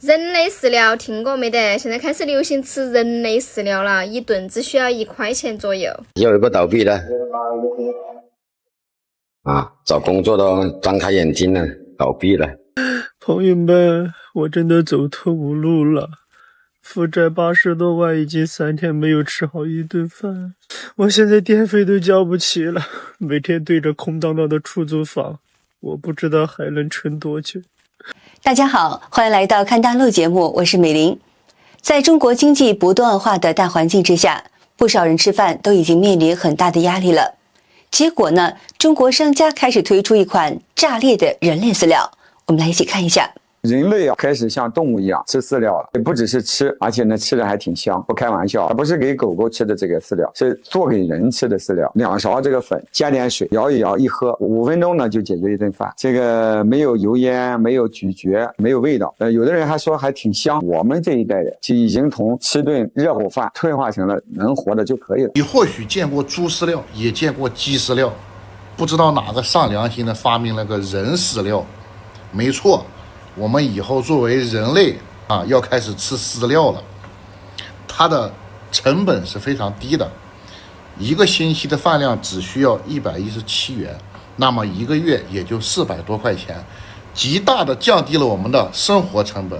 人类饲料听过没得？现在开始流行吃人类饲料了，一顿只需要1块钱左右。有一个倒闭的找工作都张开眼睛了，倒闭了。朋友们，我真的走投无路了，负债80多万，已经3天没有吃好一顿饭，我现在电费都交不起了，每天对着空荡荡的出租房，我不知道还能撑多久。大家好，欢迎来到看大陆节目，我是美玲。在中国经济不断化的大环境之下，不少人吃饭都已经面临很大的压力了。结果呢，中国商家开始推出一款炸裂的人类饲料，我们来一起看一下。人类开始像动物一样吃饲料了，也不只是吃，而且呢吃的还挺香，不开玩笑，而不是给狗狗吃的这个饲料，是做给人吃的饲料。2勺这个粉，加点水，摇一摇，一喝，5分钟呢就解决一顿饭。这个没有油烟，没有咀嚼，没有味道。有的人还说还挺香。我们这一代人就已经从吃顿热乎饭退化成了能活的就可以了。你或许见过猪饲料，也见过鸡饲料，不知道哪个上良心的发明了个人饲料。没错。我们以后作为人类要开始吃饲料了，它的成本是非常低的，1个星期的饭量只需要117元，那么1个月也就400多块钱，极大的降低了我们的生活成本。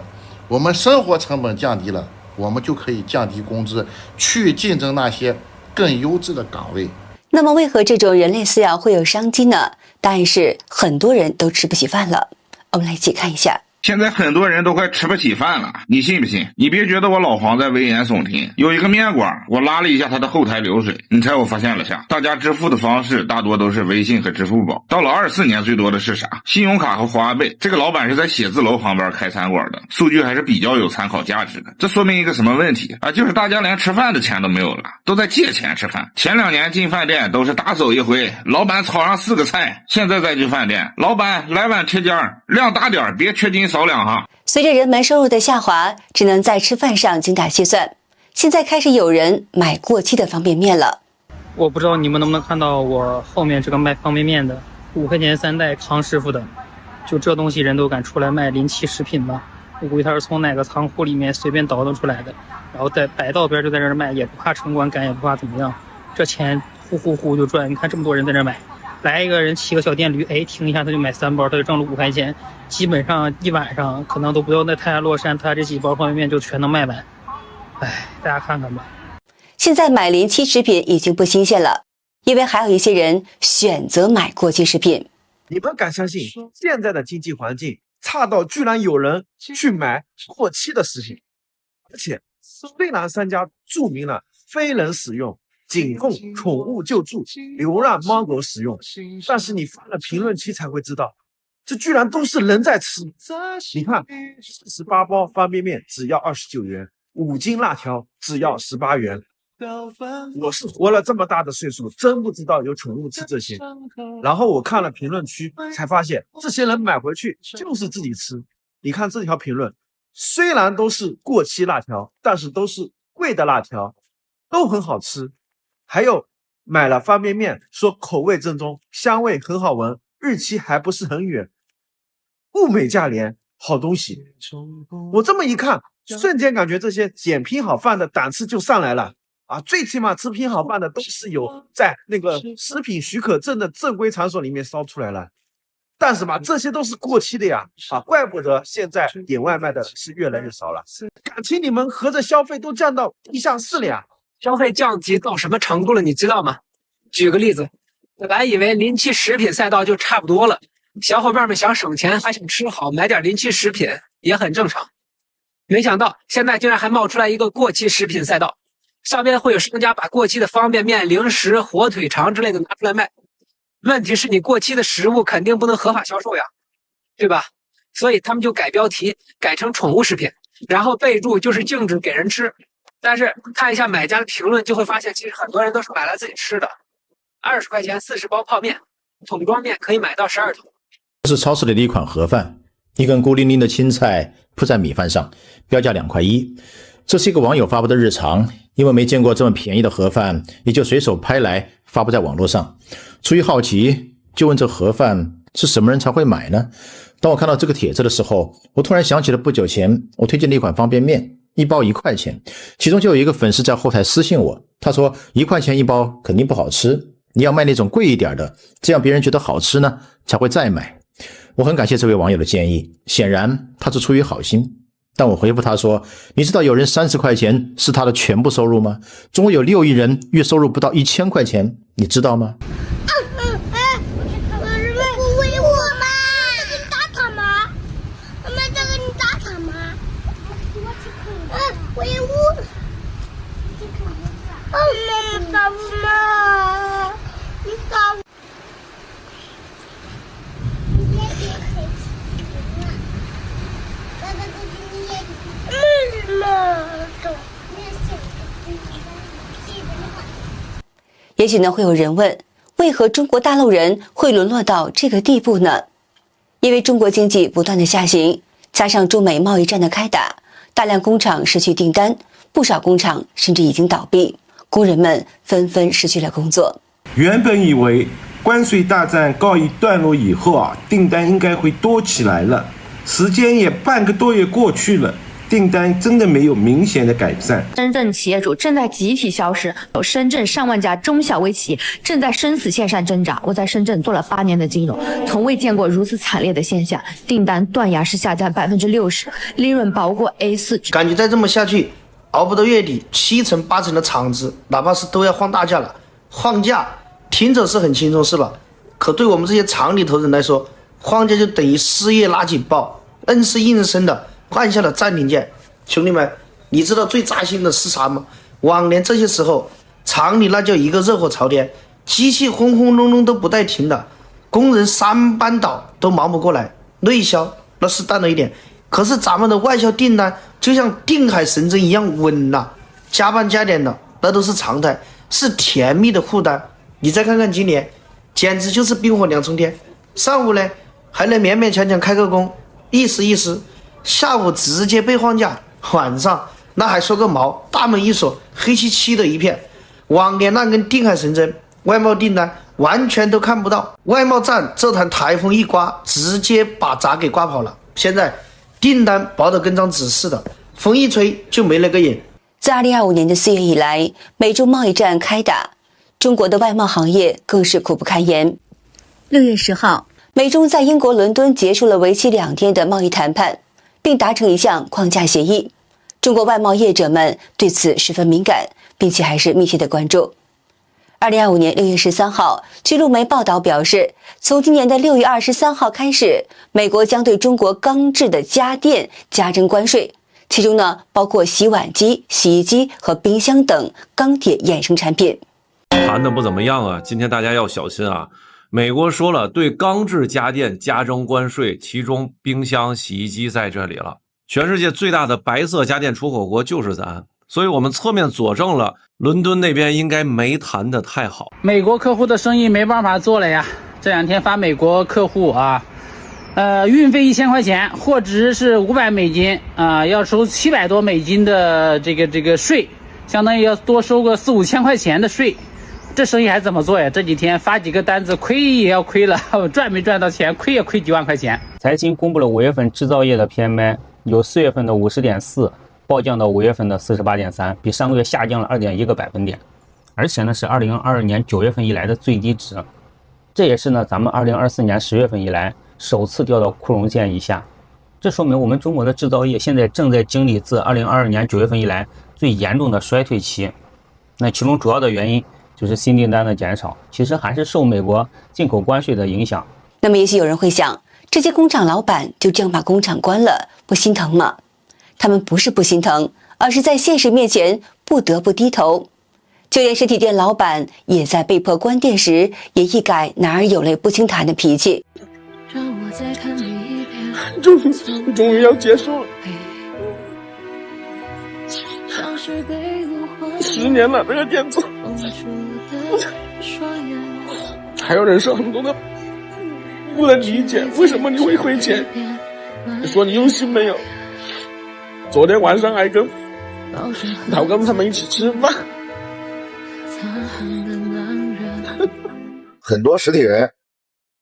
我们生活成本降低了，我们就可以降低工资，去竞争那些更优质的岗位。那么为何这种人类饲料会有商机呢？答案是很多人都吃不起饭了。我们来一起看一下。现在很多人都快吃不起饭了，你信不信？你别觉得我老黄在危言耸听。有一个面馆，我拉了一下他的后台流水，你猜我发现了啥？大家支付的方式大多都是微信和支付宝。到了24年，最多的是啥？信用卡和花呗。这个老板是在写字楼旁边开餐馆的，数据还是比较有参考价值的。这说明一个什么问题啊？就是大家连吃饭的钱都没有了，都在借钱吃饭。前2年进饭店都是大手一挥，老板炒上4个菜，现在再进饭店，老板来碗切尖，量大点，别缺斤少两哈。随着人们收入的下滑，只能在吃饭上精打细算。现在开始有人买过期的方便面了。我不知道你们能不能看到我后面这个卖方便面的，5块钱3袋康师傅的，就这东西人都敢出来卖临期食品吗？我估计他是从哪个仓库里面随便倒腾出来的，然后在摆道边就在这儿卖，也不怕城管赶，也不怕怎么样，这钱呼呼呼就赚。你看这么多人在这买，来一个人骑个小电驴，停一下他就买3包，他就挣了5块钱，基本上一晚上可能都不用在太阳落山，他这几包方便面就全能卖完。大家看看吧。现在买临期食品已经不新鲜了，因为还有一些人选择买过期食品。你们敢相信现在的经济环境差到居然有人去买过期的食品？而且虽然商家注明了非人使用，仅供宠物救助、流浪猫狗使用，但是你发了评论区才会知道，这居然都是人在吃。你看，18包方便面只要29元，5斤辣条只要18元。我是活了这么大的岁数，真不知道有宠物吃这些。然后我看了评论区，才发现这些人买回去就是自己吃。你看这条评论，虽然都是过期辣条，但是都是贵的辣条，都很好吃。还有买了方便面，说口味正宗，香味很好闻，日期还不是很远，物美价廉，好东西。我这么一看，瞬间感觉这些捡拼好饭的档次就上来了最起码吃拼好饭的都是有在那个食品许可证的正规场所里面烧出来了，但是吧，这些都是过期的呀怪不得现在点外卖的是越来越少了。感情你们合着消费都降到地下室了呀？消费降级到什么程度了，你知道吗？举个例子，本来以为临期食品赛道就差不多了，小伙伴们想省钱还想吃好，买点临期食品也很正常。没想到现在竟然还冒出来一个过期食品赛道，上面会有商家把过期的方便面、零食、火腿肠之类的拿出来卖。问题是你过期的食物肯定不能合法销售呀，对吧？所以他们就改标题，改成宠物食品，然后备注就是禁止给人吃。但是看一下买家的评论，就会发现其实很多人都是买来自己吃的。20块钱40包泡面，桶装面可以买到12桶。这是超市里的一款盒饭，一根孤零零的青菜铺在米饭上，标价2块1。这是一个网友发布的日常，因为没见过这么便宜的盒饭，也就随手拍来发布在网络上。出于好奇，就问这盒饭是什么人才会买呢？当我看到这个帖子的时候，我突然想起了不久前我推荐的一款方便面，一包1块钱，其中就有一个粉丝在后台私信我，他说1块钱一包肯定不好吃，你要卖那种贵一点的，这样别人觉得好吃呢才会再买。我很感谢这位网友的建议，显然他是出于好心。但我回复他说，你知道有人30块钱是他的全部收入吗？中国有6亿人月收入不到1000块钱，你知道吗？也许呢，会有人问，为何中国大陆人会沦落到这个地步呢？因为中国经济不断的下行，加上中美贸易战的开打，大量工厂失去订单，不少工厂甚至已经倒闭，工人们纷纷失去了工作。原本以为关税大战告一段落以后订单应该会多起来了，时间也半个多月过去了，订单真的没有明显的改善。深圳企业主正在集体消失，有深圳上万家中小微企业正在生死线上挣扎。我在深圳做了8年的金融，从未见过如此惨烈的现象，订单断崖式下降60%，利润包括 A4。感觉再这么下去，熬不到月底，7成8成的厂子，哪怕是都要放大假了。放假听着是很轻松，是吧？可对我们这些厂里头人来说，放假就等于失业拉警报，硬是硬生的按下了暂停键。兄弟们，你知道最扎心的是啥吗？往年这些时候，厂里那叫一个热火朝天，机器轰轰隆隆都不带停的，工人3班倒都忙不过来，内销那是淡了一点，可是咱们的外销订单就像定海神针一样稳了，加班加点的那都是常态，是甜蜜的负担。你再看看今年，简直就是冰火两重天。上午呢还能勉勉强强开个工，意思意思，下午直接被放假，晚上那还说个毛，大门一锁，黑漆漆的一片。往年那根定海神针，外贸订单完全都看不到，外贸站这台台风一刮，直接把闸给刮跑了。现在订单薄得跟张纸似的，风一吹就没了个影。自2025年的4月以来，美中贸易战开打，中国的外贸行业更是苦不堪言。6月10号，美中在英国伦敦结束了为期2天的贸易谈判，并达成一项框架协议。中国外贸业者们对此十分敏感，并且还是密切的关注。2025年6月13号，据路媒报道表示，从今年的6月23号开始，美国将对中国钢制的家电加征关税，其中呢包括洗碗机、洗衣机和冰箱等钢铁衍生产品。谈的不怎么样啊，今天大家要小心啊！美国说了，对钢制家电加征关税，其中冰箱、洗衣机在这里了。全世界最大的白色家电出口国就是咱，所以我们侧面佐证了伦敦那边应该没谈得太好。美国客户的生意没办法做了呀，这2天发美国客户啊，运费1000块钱，货值是500美金啊，要收700多美金的这个税，相当于要多收个4、5千块钱的税。这生意还怎么做呀？这几天发几个单子，亏也要亏了，赚没赚到钱，亏也亏几万块钱。财新公布了5月份制造业的 PMI， 由4月份的50.4暴降到5月份的48.3，比上个月下降了2.1个百分点，而且呢是2022年9月份以来的最低值，这也是呢咱们2024年10月份以来首次掉到库容线以下。这说明我们中国的制造业现在正在经历自2022年9月份以来最严重的衰退期。那其中主要的原因就是新订单的减少，其实还是受美国进口关税的影响。那么也许有人会想，这些工厂老板就这样把工厂关了，不心疼吗？他们不是不心疼，而是在现实面前不得不低头。就连实体店老板也在被迫关店时，也一改哪儿有泪不轻弹的脾气。终于要结束了，10年了，这个店子，还有人说很多的不能理解，为什么你会亏钱？你说你用心没有？昨天晚上还跟老跟他们一起吃饭。很多实体人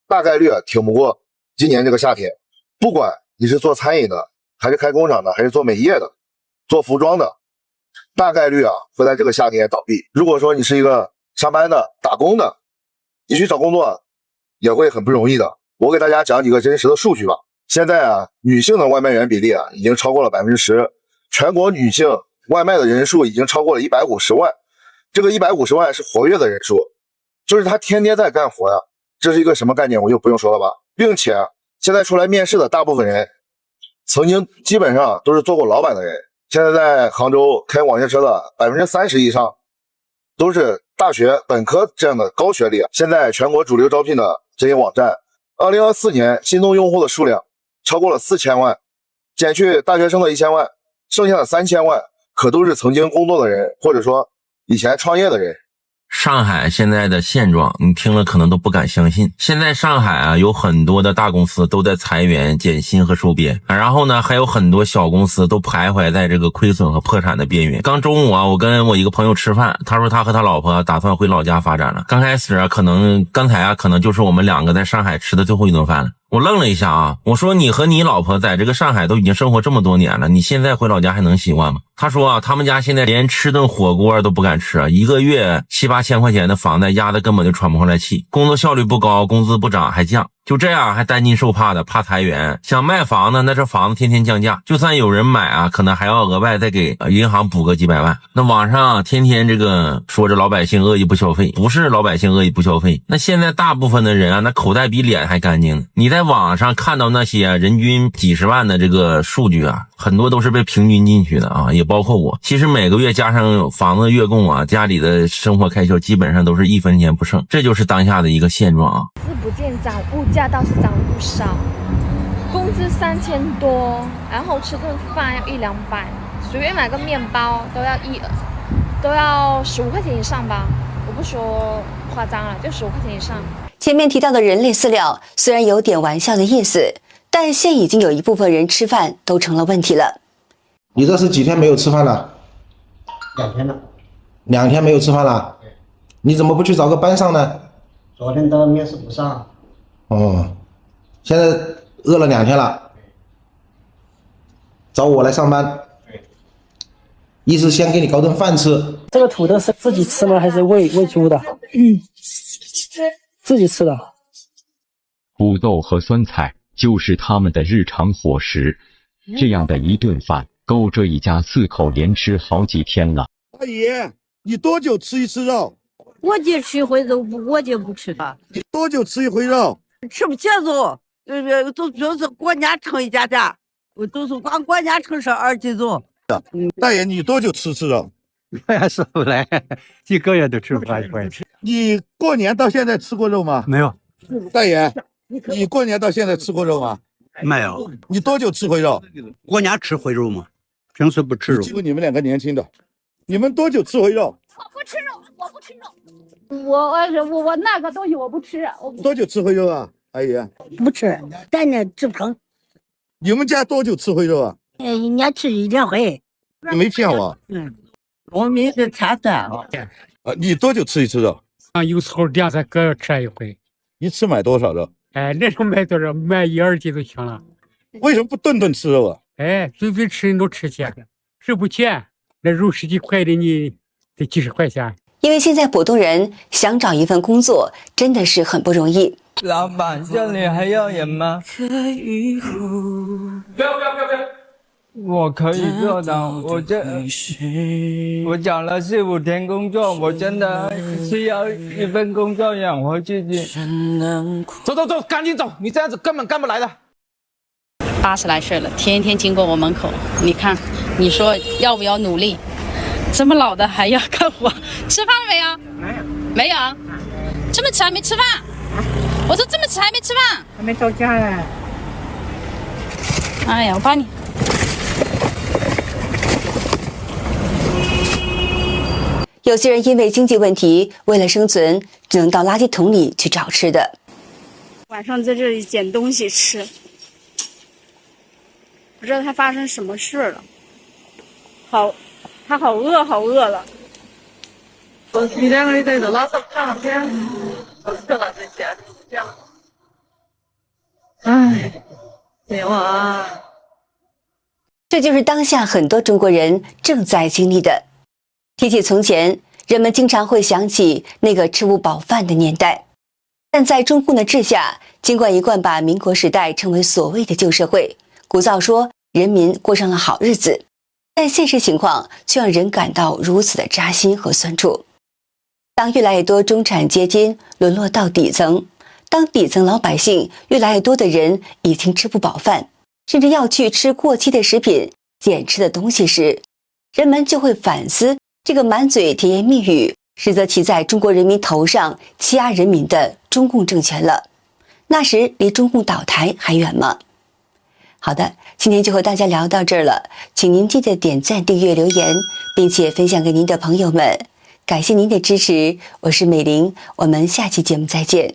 大概率挺不过今年这个夏天，不管你是做餐饮的，还是开工厂的，还是做美业的，做服装的，大概率会在这个夏天倒闭。如果说你是一个上班的、打工的，你去找工作也会很不容易的。我给大家讲几个真实的数据吧。现在女性的外卖员比例已经超过了 10%， 全国女性外卖的人数已经超过了150万。这个150万是活跃的人数，就是他天天在干活呀。这是一个什么概念我就不用说了吧。并且现在出来面试的大部分人曾经基本上都是做过老板的人。现在在杭州开网约车的 30% 以上都是大学本科这样的高学历。现在全国主流招聘的这些网站，2024年新增用户的数量超过了4000万，减去大学生的1000万，剩下的3000万可都是曾经工作的人，或者说以前创业的人。上海现在的现状，你听了可能都不敢相信。现在上海有很多的大公司都在裁员、减薪和收编，然后呢，还有很多小公司都徘徊在这个亏损和破产的边缘。刚中午我跟我一个朋友吃饭，他说他和他老婆打算回老家发展了。刚开始刚才可能就是我们两个在上海吃的最后一顿饭了。我愣了一下我说你和你老婆在这个上海都已经生活这么多年了，你现在回老家还能习惯吗？他说他们家现在连吃顿火锅都不敢吃一个月7-8千块钱的房贷压得根本就喘不上来气，工作效率不高，工资不涨还降，就这样还担惊受怕的，怕裁员。想卖房呢，那这房子天天降价，就算有人买可能还要额外再给银行补个几百万。那网上天天这个说着老百姓恶意不消费，不是老百姓恶意不消费，那现在大部分的人那口袋比脸还干净。你在网上看到那些人均几十万的这个数据很多都是被平均进去的也包括我。其实每个月加上房子月供家里的生活开销基本上都是1分钱不剩，这就是当下的一个现状资不见涨，物价倒是涨不少，工资3000多，然后吃顿饭要100-200，随便买个面包都要15块钱以上吧，我不说夸张了，就15块钱以上。前面提到的人类饲料虽然有点玩笑的意思，但现已经有一部分人吃饭都成了问题了。你这是几天没有吃饭了？2天了。2天没有吃饭了？你怎么不去找个班上呢？昨天到面试不上。现在饿了2天了，找我来上班。意思先给你搞顿饭吃。这个土豆是自己吃吗？还是喂猪的？自己吃的。土豆和酸菜就是他们的日常伙食，这样的一顿饭够这一家4口连吃好几天了。阿姨，你多久吃一次肉？我姐吃一回肉，我姐不吃吧。你多久吃一回肉？吃不起肉，就是过年称一家家，都是光过年称12斤肉。大爷，你多久吃次肉？我也吃不来，几个月都吃不来一回。你过年到现在吃过肉吗？没有。大爷，你过年到现在吃过肉吗？没有。你多久吃回肉？过年吃回肉吗？平时不吃肉。记住你们2个年轻的，你们多久吃回肉？我不吃肉，我不吃肉。我那个东西我不吃。多久吃回肉啊，阿姨？不吃，咱那吃不成。你们家多久吃回肉啊？1年吃1-2回。你没骗我。我们是3顿。你多久吃一次肉？有时候2-3个月吃一回。一次买多少肉？那时候买多少？买1-2斤就行了。为什么不顿顿吃肉啊？随便吃你都吃起，吃不起。那肉10几块的，你得几十块钱。因为现在普通人想找一份工作真的是很不容易。老板，这里还要人吗？不要！我可以做的，我讲了4-5天工作，我真的需要一份工作养活自己。走，赶紧走！你这样子根本干不来的。80来岁了，天天经过我门口，你看，你说要不要努力？这么老的还要干活？吃饭了没有？没有。这么迟还没吃饭？我说这么迟还没吃饭？还没到家呢。哎呀，我帮你。有些人因为经济问题，为了生存，只能到垃圾桶里去找吃的。晚上在这里捡东西吃，不知道他发生什么事了。他好饿了。我2个礼拜都老是看了片，我吃了这些，这样。没有啊。这就是当下很多中国人正在经历的。提起从前，人们经常会想起那个吃不饱饭的年代，但在中共的治下，尽管一贯把民国时代称为所谓的旧社会，鼓噪说人民过上了好日子，但现实情况却让人感到如此的扎心和酸楚。当越来越多中产阶级沦落到底层，当底层老百姓越来越多的人已经吃不饱饭，甚至要去吃过期的食品、减吃的东西时，人们就会反思这个满嘴甜言蜜语，实则骑在中国人民头上欺压人民的中共政权了。那时离中共倒台还远吗？好的，今天就和大家聊到这儿了，请您记得点赞、订阅、留言，并且分享给您的朋友们。感谢您的支持，我是美玲，我们下期节目再见。